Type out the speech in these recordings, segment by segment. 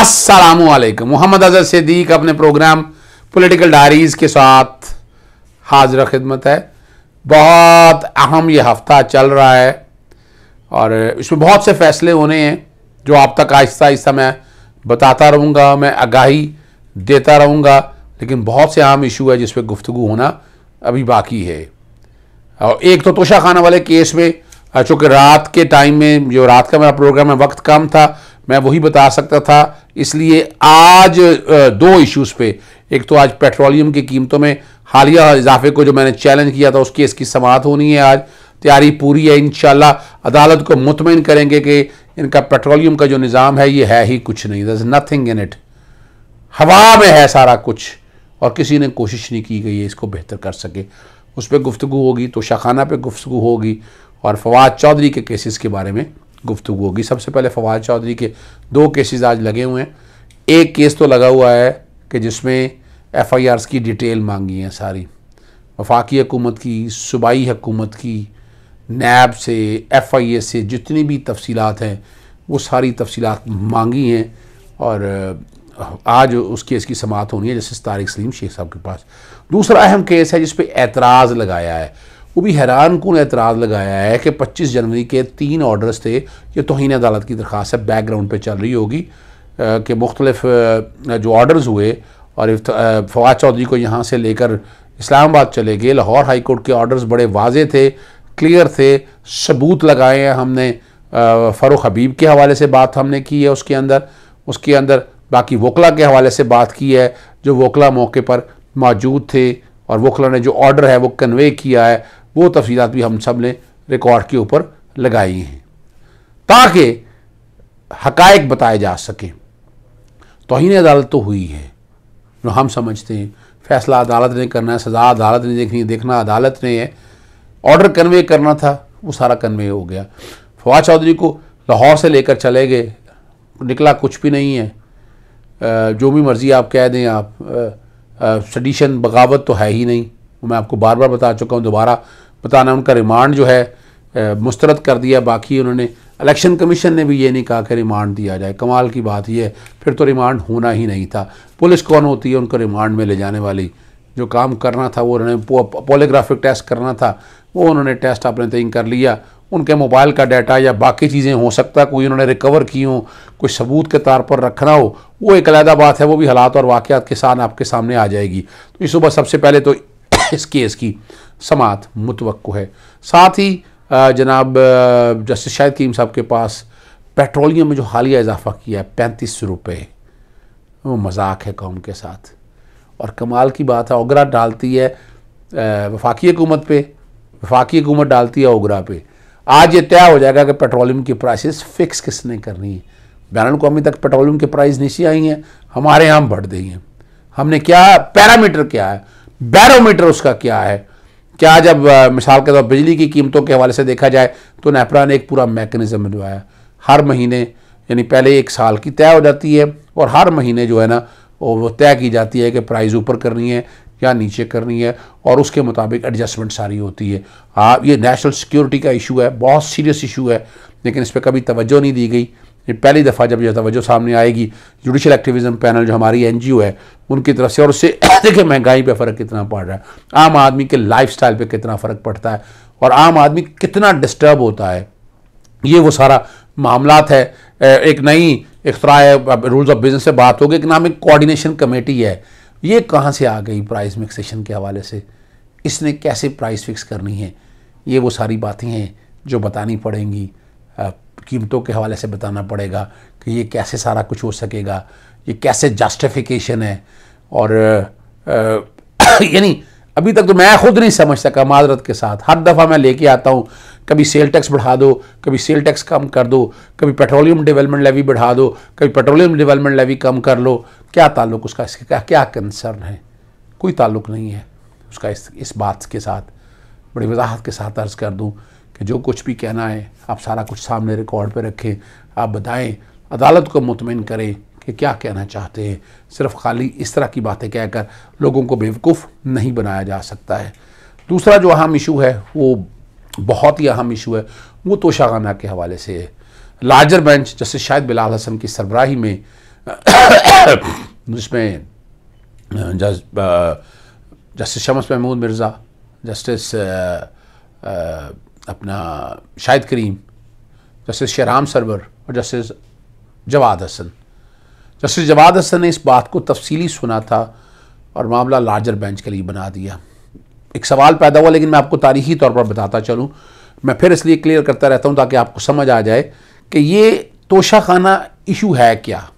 अस्सलामुअलैकुम। मोहम्मद अजहर सिद्दीक अपने programme political diaries के साथ हाजिर खिदमत है। बहुत अहम ये हफ्ता चल रहा है और इसमें बहुत से फैसले होने हैं जो आप तक आहिस्ता आहिस्ता मैं बताता रहूँगा, मैं आगाही देता रहूँगा। लेकिन बहुत से अहम इशू है जिस पर गुफ्तगू होना अभी बाकी है। और एक तो तोशा खाना वाले केस में, चूँकि रात के टाइम में जो रात का मेरा प्रोग्राम है वक्त कम था, मैं वही बता सकता था, इसलिए आज दो इश्यूज़ पे, एक तो आज पेट्रोलियम की कीमतों में हालिया इजाफे को जो मैंने चैलेंज किया था उस केस की समाअत होनी है। आज तैयारी पूरी है, इंशाल्लाह अदालत को मुतमईन करेंगे कि इनका पेट्रोलियम का जो निज़ाम है ये है ही कुछ नहीं, there is nothing in it, हवा में है सारा कुछ और किसी ने कोशिश नहीं की गई है इसको बेहतर कर सके। उस पर गुफ्तगू होगी, तो शाखाना पे गुफ्तगू होगी और फवाद चौधरी के केसेस के बारे में गुफ्तगू होगी। सबसे पहले फवाद चौधरी के दो केसेस आज लगे हुए हैं। एक केस तो लगा हुआ है कि जिसमें FIRs की डिटेल मांगी है सारी, वफाकी हुकूमत की, सूबाई हुकूमत की, नैब से, FIA से जितनी भी तफसीलात हैं वो सारी तफसीलात मांगी हैं और आज उस केस की समाअत होनी है जस्टिस तारिक सलीम शेख साहब के पास। दूसरा अहम केस है जिस पे एतराज़ लगाया है, वो भी हैरान कुन एतराज़ लगाया है कि 25 जनवरी के 3 ऑर्डर्स थे। ये तौहीन अदालत की दरख्वास्त है, बैकग्राउंड पे चल रही होगी कि मुख्तलिफ जो ऑर्डर्स हुए और फवाद चौधरी को यहाँ से लेकर इस्लामाबाद चले गए। लाहौर हाई कोर्ट के ऑर्डर्स बड़े वाजे थे, क्लियर थे, सबूत लगाए हैं हमने। फ़ारूक हबीब के हवाले से बात हमने की है, उसके अंदर बाकी वकला के हवाले से बात की है जो वकला मौके पर मौजूद थे और वकला ने जो ऑर्डर है वो कन्वे किया है, वो तफसीलात भी हम सब ने रिकॉर्ड के ऊपर लगाई हैं ताकि हकायक बताए जा सकें। तौहीन अदालत तो हुई है, जो हम समझते हैं फैसला अदालत ने करना है, सज़ा अदालत ने देखनी है, देखना अदालत ने है। ऑर्डर कन्वे करना था, वो सारा कन्वे हो गया। फवाद चौधरी को लाहौर से लेकर चले गए, निकला कुछ भी नहीं है। जो भी मर्ज़ी आप कह दें, आप सडिशन बगावत तो है ही नहीं, मैं आपको बार बार बता चुका हूँ, दोबारा बताना। उनका रिमांड जो है मुस्तरद कर दिया। बाकी उन्होंने इलेक्शन कमीशन ने भी ये नहीं कहा कि रिमांड दिया जाए। कमाल की बात यह है, फिर तो रिमांड होना ही नहीं था। पुलिस कौन होती है उनको रिमांड में ले जाने वाली? जो काम करना था वो उन्होंने पॉलीग्राफिक टेस्ट करना था, वो उन्होंने टेस्ट अपने तय कर लिया। उनके मोबाइल का डाटा या बाकी चीज़ें हो सकता है कोई उन्होंने रिकवर की हो, कोई सबूत के तौर पर रखना हो, वो एक अलग बात है, वो भी हालात और वाक़यात के साथ आपके सामने आ जाएगी। तो इस सुबह सबसे पहले तो इस केस की समाअत मुतवक्को है। साथ ही जनाब जस्टिस शाहिद कीम साहब के पास पेट्रोलियम में जो हालिया इजाफा किया है 35 रुपये, वो मजाक है कौम के साथ। और कमाल की बात है, ओगरा डालती है वफाकी हुकूमत पे, वफाकी हुकूमत डालती है ओगरा पे। आज ये तय हो जाएगा कि पेट्रोलियम की प्राइसेस फिक्स किसने करनी है। बैनुल-अक़वामी तक पेट्रोलियम की प्राइस नीचे आई हैं, हमारे यहाँ बढ़ गई हैं। हमने क्या पैरामीटर क्या है, बैरोमीटर उसका क्या है? क्या जब मिसाल के तौर बिजली की कीमतों के हवाले से देखा जाए तो नेपरा ने एक पूरा मैकेनिज्म बनवाया। हर महीने, यानी पहले 1 साल की तय हो जाती है और हर महीने जो है ना वो तय की जाती है कि प्राइस ऊपर करनी है या नीचे करनी है और उसके मुताबिक एडजस्टमेंट सारी होती है। ये नेशनल सिक्योरिटी का इशू है, बहुत सीरियस इशू है, लेकिन इस पर कभी तवज्जो नहीं दी गई। ये पहली दफ़ा जब यह तवज्जो सामने आएगी जुडिशल एक्टिविज़म पैनल जो हमारी NGO है उनकी तरफ से, और उससे देखिए महंगाई पे फ़र्क कितना पड़ रहा है, आम आदमी के लाइफस्टाइल पे कितना फ़र्क पड़ता है और आम आदमी कितना डिस्टर्ब होता है। ये वो सारा मामलात है। एक नई इख्तरा है, रूल्स ऑफ बिजनेस से बात होगी, एक नाम एक कोऑर्डिनेशन कमेटी है। ये कहाँ से आ गई प्राइस मिक्सेशन के हवाले से? इसने कैसे प्राइस फिक्स करनी है? ये वो सारी बातें हैं जो बतानी पड़ेंगी। कीमतों के हवाले से बताना पड़ेगा कि ये कैसे सारा कुछ हो सकेगा, ये कैसे जस्टिफिकेशन है। और यानी अभी तक तो मैं खुद नहीं समझ सका, माजरत के साथ। हर दफ़ा मैं लेके आता हूँ, कभी सेल टैक्स बढ़ा दो, कभी सेल टैक्स कम कर दो, कभी पेट्रोलियम डेवलपमेंट लेवी बढ़ा दो, कभी पेट्रोलियम डेवलपमेंट लेवी कम कर लो। क्या ताल्लुक़ उसका, इसका क्या कंसर्न है? कोई ताल्लुक़ नहीं है उसका इस बात के साथ। बड़ी वजाहत के साथ अर्ज़ कर दूँ कि जो कुछ भी कहना है आप सारा कुछ सामने रिकॉर्ड पे रखें, आप बताएं, अदालत को मुतमईन करें कि क्या कहना चाहते हैं। सिर्फ खाली इस तरह की बातें कहकर लोगों को बेवकूफ़ नहीं बनाया जा सकता है। दूसरा जो अहम इशू है, वो बहुत ही अहम इशू है, वो तोशा खाना के हवाले से है। Larger bench justice Shahid Bilal Hasan की सरबराही में जिसमें जस्टिस शम्स महमूद मिर्ज़ा, जस्टिस अपना शाहिद करीम, जस्टिस शेराम सरवर और जस्टिस जवाद हसन। जस्टिस जवाद हसन ने इस बात को तफसीली सुना था और मामला लार्जर बेंच के लिए बना दिया। एक सवाल पैदा हुआ, लेकिन मैं आपको तारीखी तौर पर बताता चलूँ, मैं फिर इसलिए क्लियर करता रहता हूँ ताकि आपको समझ आ जाए कि ये तोशाखाना इशू है क्या।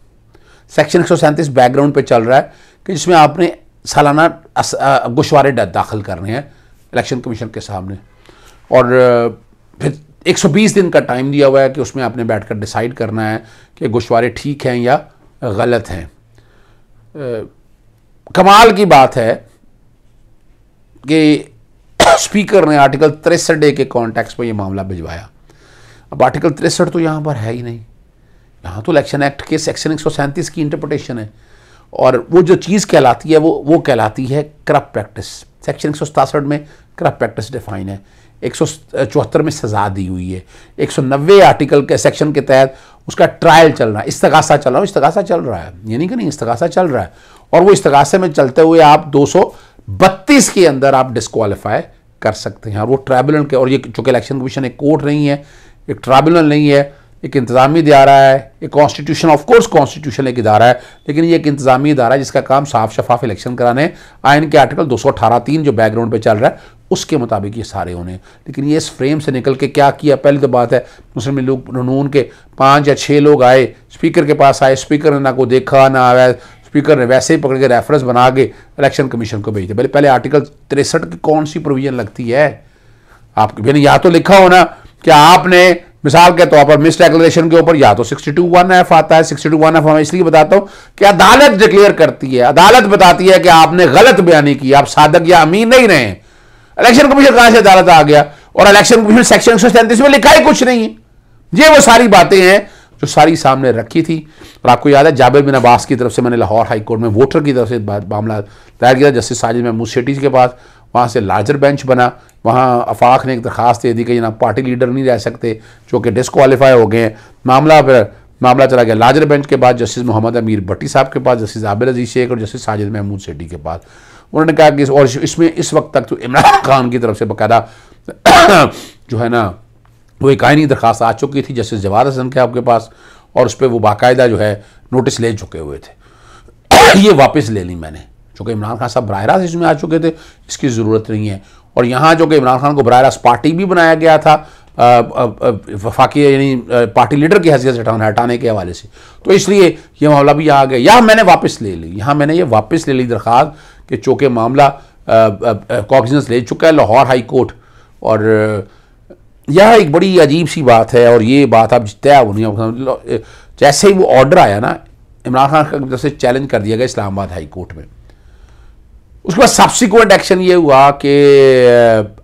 सेक्शन 137 बैकग्राउंड पे चल रहा है कि जिसमें आपने सालाना गोशवारे दाखिल करने हैं इलेक्शन कमीशन के सामने, और फिर 120 दिन का टाइम दिया हुआ है कि उसमें आपने बैठकर डिसाइड करना है कि गोशवारे ठीक हैं या गलत हैं। कमाल की बात है कि स्पीकर ने आर्टिकल 63 के कॉन्टेक्स्ट में ये मामला भिजवाया। अब आर्टिकल 63 तो यहाँ पर है ही नहीं, यहाँ तो इलेक्शन एक्ट के सेक्शन 137 की इंटरप्रिटेशन है, और वो जो चीज़ कहलाती है वो कहलाती है करप्ट प्रैक्टिस। सेक्शन 167 में करप्ट प्रैक्टिस डिफाइन है, 174 में सजा दी हुई है, 190 आर्टिकल के सेक्शन के तहत उसका ट्रायल चल रहा है, इस्तगासा चल रहा है, ये नहीं कि नहीं, इस्तगासा चल रहा है, और वो इस्तगासे में चलते हुए आप 232 के अंदर आप डिस्क्वालीफाई कर सकते हैं। और वो ट्राइब्यूनल के, और ये चूँकि इलेक्शन कमीशन एक कोर्ट नहीं है, एक ट्राइब्यूनल नहीं है, एक इंतजामी इदारा है, एक कॉन्स्टिट्यूशन, ऑफ कोर्स कॉन्स्टिट्यूशन एक इदारा है, लेकिन ये एक इंतजामी इदारा है जिसका काम साफ शफाफ इलेक्शन कराने। आइन के आर्टिकल 218(3) जो बैकग्राउंड पे चल रहा है उसके मुताबिक ये सारे होने। लेकिन ये इस फ्रेम से निकल के क्या किया, पहली तो बात है मुस्लिम लीग नून के 5 या 6 लोग आए, स्पीकर के पास आए, स्पीकर ने ना को देखा ना आया, स्पीकर ने वैसे ही पकड़ के रेफरेंस बना के इलेक्शन कमीशन को भेज दिया। पहले आर्टिकल 63 की कौन सी प्रोविजन लगती है आपके, या तो लिखा हो ना कि आपने मिसाल के तौर पर मिस डिक्लेरेशन के ऊपर या तो 62(1)(f) आता है। 62(1)(f) मैं इसलिए बताता हूं कि अदालत डिक्लेयर करती है, अदालत बताती है कि आपने गलत बयानी की, आप सादक या अमीन नहीं रहे। इलेक्शन कमीशन कहां से अदालत आ गया, और इलेक्शन कमीशन सेक्शन 137 में लिखा ही कुछ नहीं है। ये वो सारी बातें हैं जो सारी सामने रखी थी। और आपको याद है जाबिर बिन अब्बास की तरफ से मैंने लाहौर हाई कोर्ट में वोटर की तरफ से मामला दायर किया, जस्टिस साजिद महमूद शेट्टी के पास, वहाँ से लार्जर बेंच बना, वहाँ आफाक ने एक दरखास्त दे दी कि जनाब पार्टी लीडर नहीं रह सकते जो कि डिस्क्वालीफाई हो गए हैं। मामला चला गया लार्जर बेंच के बाद जस्टिस मोहम्मद अमीर भट्टी साहब के पास, जस्टिस आबिद अजीज शेख और जस्टिस साजिद महमूद शेट्टी के पास। उन्होंने कहा कि और इसमें इस वक्त तक तो इमरान खान की तरफ से बाकायदा जो है ना वो एक आईनी दरखास्त आ चुकी थी जस्टिस जवाद हसन के आपके पास, और उस पर वो बाकायदा जो है नोटिस ले चुके हुए थे। ये वापस ले ली मैंने, चूँकि इमरान खान साहब बराह रास्त इसमें आ चुके थे, इसकी ज़रूरत नहीं है। और यहाँ जो कि इमरान खान को बराह रास्त पार्टी भी बनाया गया था वफाकी यानी पार्टी लीडर की हैसियत से हटाने के हवाले से, तो इसलिए ये मामला भी यहाँ आ गया। यहाँ मैंने वापस ले ली, यहाँ मैंने ये वापस ले ली दरख्वास्त कि चूँकि मामला कॉग्निजेंस ले चुका है लाहौर हाई कोर्ट। और यह एक बड़ी अजीब सी बात है, और ये बात अब तय होनी, जैसे ही वो ऑर्डर आया ना इमरान खान की तरफ से चैलेंज कर दिया गया इस्लामाबाद हाई कोर्ट में, उसके बाद सब्सिक्वेंट एक्शन ये हुआ कि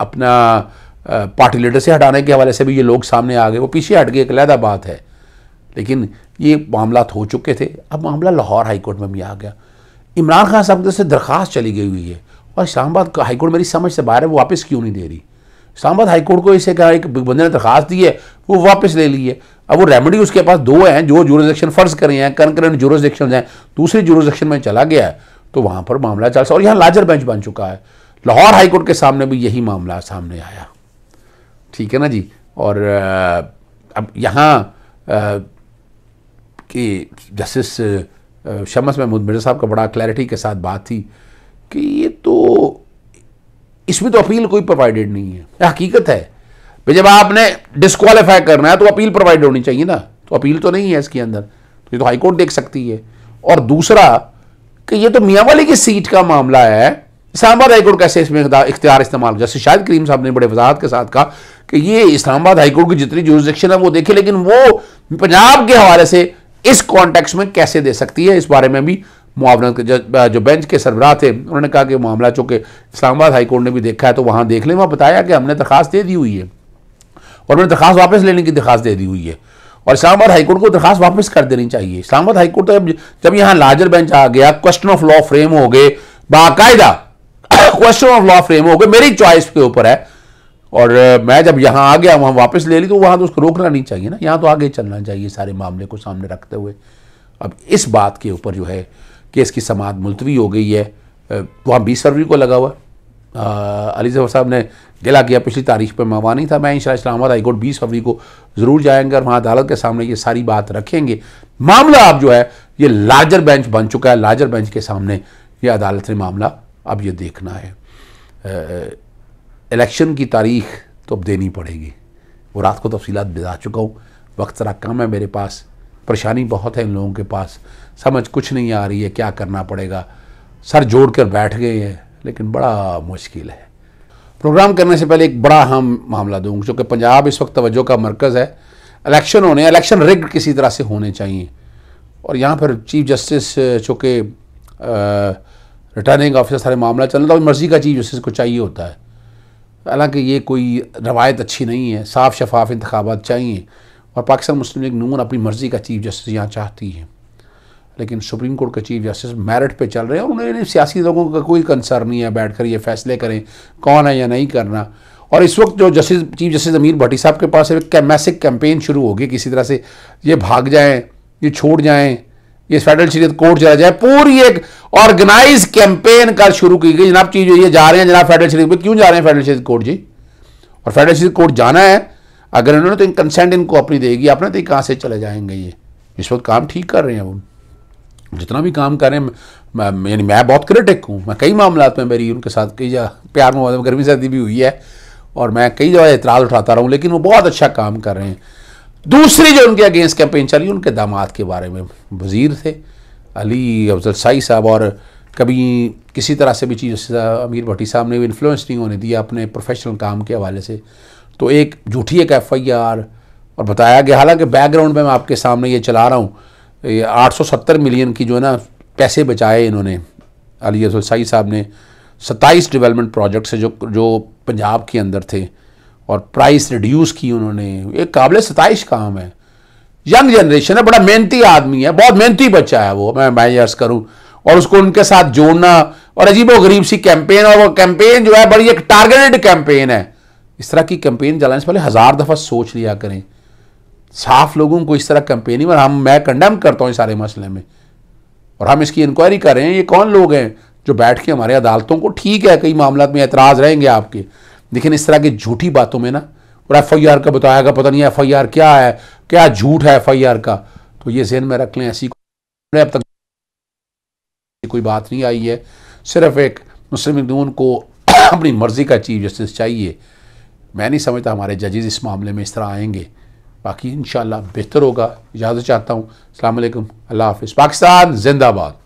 अपना पार्टी लीडर से हटाने के हवाले से भी ये लोग सामने आ गए। वो पीछे हट गए, एक अलग बात है, लेकिन ये मामला हो चुके थे। अब मामला लाहौर हाई कोर्ट में भी आ गया। इमरान खान साहब की तरफ से दरख्वास्त चली गई हुई है, और इस्लामाबाद हाई कोर्ट मेरी समझ से बाहर है, वो वापस क्यों नहीं दे रही। इस्लामाबाद हाई कोर्ट को इसे कहा, एक बंदे ने दरख्वास्त दी है, वो वापस ले ली है। अब वो रेमेडी उसके पास 2 हैं, जो जुरिसडिक्शन फर्ज कर रहे हैं, कंकरेंट जुरिसडिक्शन हैं, दूसरी जुरिसडिक्शन में चला गया है, तो वहाँ पर मामला चल सकता। और यहाँ लार्जर बेंच बन चुका है, लाहौर हाई कोर्ट के सामने भी यही मामला सामने आया, ठीक है ना जी। और अब यहाँ कि जस्टिस शम्स महमूद मिर्ज़ा साहब का बड़ा क्लैरिटी के साथ बात थी कि ये तो इसमें तो अपील कोई प्रोवाइडेड नहीं है। हकीकत है भाई, जब आपने डिस्क्वालीफाई करना है तो अपील प्रोवाइड होनी चाहिए ना, तो अपील तो नहीं है इसके अंदर, तो ये तो हाई कोर्ट देख सकती है। और दूसरा कि ये तो मियां वाली की सीट का मामला है, इस्लामाबाद हाई कोर्ट कैसे इसमें इख्तियार इस्तेमाल, जैसे शाहिद करीम साहब ने बड़े वजाहत के साथ कहा कि ये इस्लामाबाद हाई कोर्ट की जितनी जुरिसडिक्शन है वो देखे, लेकिन वो पंजाब के हवाले से इस कॉन्टेक्स्ट में कैसे दे सकती है। इस बारे में भी मुआवनत के जो बेंच के सरबराह थे उन्होंने कहा कि मामला चूँकि इस्लामाबाद हाई कोर्ट ने भी देखा है तो वहाँ देख लें। वहाँ बताया कि हमने दरख्वास्त दे दी हुई है, और उन्होंने दरख्वास्त वापस लेने की दरख्वास्त दे दी हुई है, और इस्लामाबाद हाई कोर्ट को दरख्वास्त वापस कर देनी चाहिए। इस्लामाबाद हाई कोर्ट तो जब यहाँ लार्जर बेंच आ गया, क्वेश्चन ऑफ लॉ फ्रेम हो गए, बाकायदा क्वेश्चन ऑफ लॉ फ्रेम हो गए, मेरी चॉइस के ऊपर है, और मैं जब यहाँ आ गया वहाँ वापस ले ली, तो वहाँ तो उसको रोकना नहीं चाहिए ना, यहाँ तो आगे चलना चाहिए सारे मामले को सामने रखते हुए। अब इस बात के ऊपर जो है केस की समाअत मुलतवी हो गई है। वहाँ 20 फरवरी को लगा हुआ। अली ज़फ़र साहब ने गिला किया पिछली तारीख पर, मैं वहाँ नहीं था। मैं इंशाअल्लाह इस्लामाबाद हाई कोर्ट 20 फरवरी को ज़रूर जाएंगे और वहाँ अदालत के सामने ये सारी बात रखेंगे। मामला अब जो है ये लार्जर बेंच बन चुका है। लार्जर बेंच के सामने ये अदालत ने मामला अब ये देखना है। इलेक्शन की तारीख तो अब देनी पड़ेगी। वो रात को तफसीलात बता चुका हूँ। वक्त ज़रा कम है मेरे पास, परेशानी बहुत है इन लोगों के पास, समझ कुछ नहीं आ रही है क्या करना पड़ेगा। सर जोड़ कर बैठ गए हैं, लेकिन बड़ा मुश्किल है। प्रोग्राम करने से पहले एक बड़ा अहम मामला दूँगा, क्योंकि पंजाब इस वक्त तवज्जो का मरकज़ है। इलेक्शन होने, इलेक्शन रिग्ड किसी तरह से होने चाहिए। और यहाँ पर चीफ जस्टिस चूँकि रिटर्निंग ऑफिसर सारे मामला चल रहा है, तो मर्ज़ी का चीफ जस्टिस को चाहिए होता है। हालांकि ये कोई रवायत अच्छी नहीं है। साफ शफाफ इंतखाबात चाहिए और पाकिस्तान मुस्लिम लीग नून अपनी मर्ज़ी का चीफ जस्टिस यहाँ चाहती है। लेकिन सुप्रीम कोर्ट के चीफ जस्टिस मेरिट पे चल रहे हैं और उन्हें सियासी लोगों का कोई कंसर्न नहीं है बैठ कर ये फैसले करें कौन है या नहीं करना। और इस वक्त जो चीफ जस्टिस अमीर भट्टी साहब के पास एक मैसिव कैंपेन शुरू होगी, किसी तरह से ये भाग जाएँ, ये छोड़ जाएँ, ये फेडरल शरीयत कोर्ट चला जाए। पूरी एक ऑर्गेनाइज कैंपेन कर शुरू की गई। जनाब चीज ये जा रहे हैं जनाब फेडरल शरीयत में, क्यों जा रहे हैं फेडरल शरीयत कोर्ट जी? और फेडरल शरीयत कोर्ट जाना है अगर इन्होंने तो कंसेंट इनको अपनी देगी, अपने तो कहाँ से चले जाएंगे। ये इस वक्त काम ठीक कर रहे हैं, वो जितना भी काम कर रहे हैं। यानी मैं बहुत क्रिटिक हूँ, मैं कई मामला में मेरी उनके साथ कई जगह प्यार में गर्मी सर्दी भी हुई है और मैं कई जगह एतराज़ उठाता रहा हूँ, लेकिन वो बहुत अच्छा काम कर रहे हैं। दूसरी जो उनके अगेंस्ट कैंपेन चली, उनके दामाद के बारे में वज़ीर थे अली अफजल साई साहब, और कभी किसी तरह से भी चीज़ अमीर भट्टी साहब ने भी इन्फ्लुएंस नहीं होने दिया अपने प्रोफेशनल काम के हवाले से। तो एक झूठी एक FIR और बताया गया, हालांकि बैकग्राउंड में मैं आपके सामने ये चला रहा हूँ, 870 मिलियन की जो है ना पैसे बचाए इन्होंने। अली अफजल साई साहब ने 27 डेवलपमेंट प्रोजेक्ट से जो पंजाब के अंदर थे और प्राइस रिड्यूस की उन्होंने। एक काबिल 27 काम है। यंग जनरेशन है, बड़ा मेहनती आदमी है, बहुत मेहनती बच्चा है वो, मैं अर्ज करूं। और उसको उनके साथ जोड़ना और अजीबो गरीब सी कैंपेन, और वो कैंपेन जो है बड़ी एक टारगेटेड कैंपेन है। इस तरह की कैंपेन चलाने से पहले 1000 दफ़ा सोच लिया करें। साफ लोगों को इस तरह कैंपेन, और मैं कंडेम करता हूँ इस सारे मसले में, और हम इसकी इंक्वायरी कर रहे हैं। ये कौन लोग हैं जो बैठ के हमारे अदालतों को, ठीक है कई मामला में एतराज़ रहेंगे आपके, लेकिन इस तरह की झूठी बातों में ना, और FIR का बताया पता नहीं FIR क्या है, क्या झूठ है FIR का, तो ये ज़हन में रख लें। ऐसी अब तक कोई बात नहीं आई है। सिर्फ एक मुस्लिम लीग नून को अपनी मर्ज़ी का चीफ जस्टिस चाहिए। मैं नहीं समझता हमारे जजेस इस मामले में इस तरह आएंगे। बाकी इंशाअल्लाह बेहतर होगा। इजाज़त चाहता हूँ। अस्सलाम वालेकुम, अल्लाह हाफ़िज़। पाकिस्तान जिंदाबाद।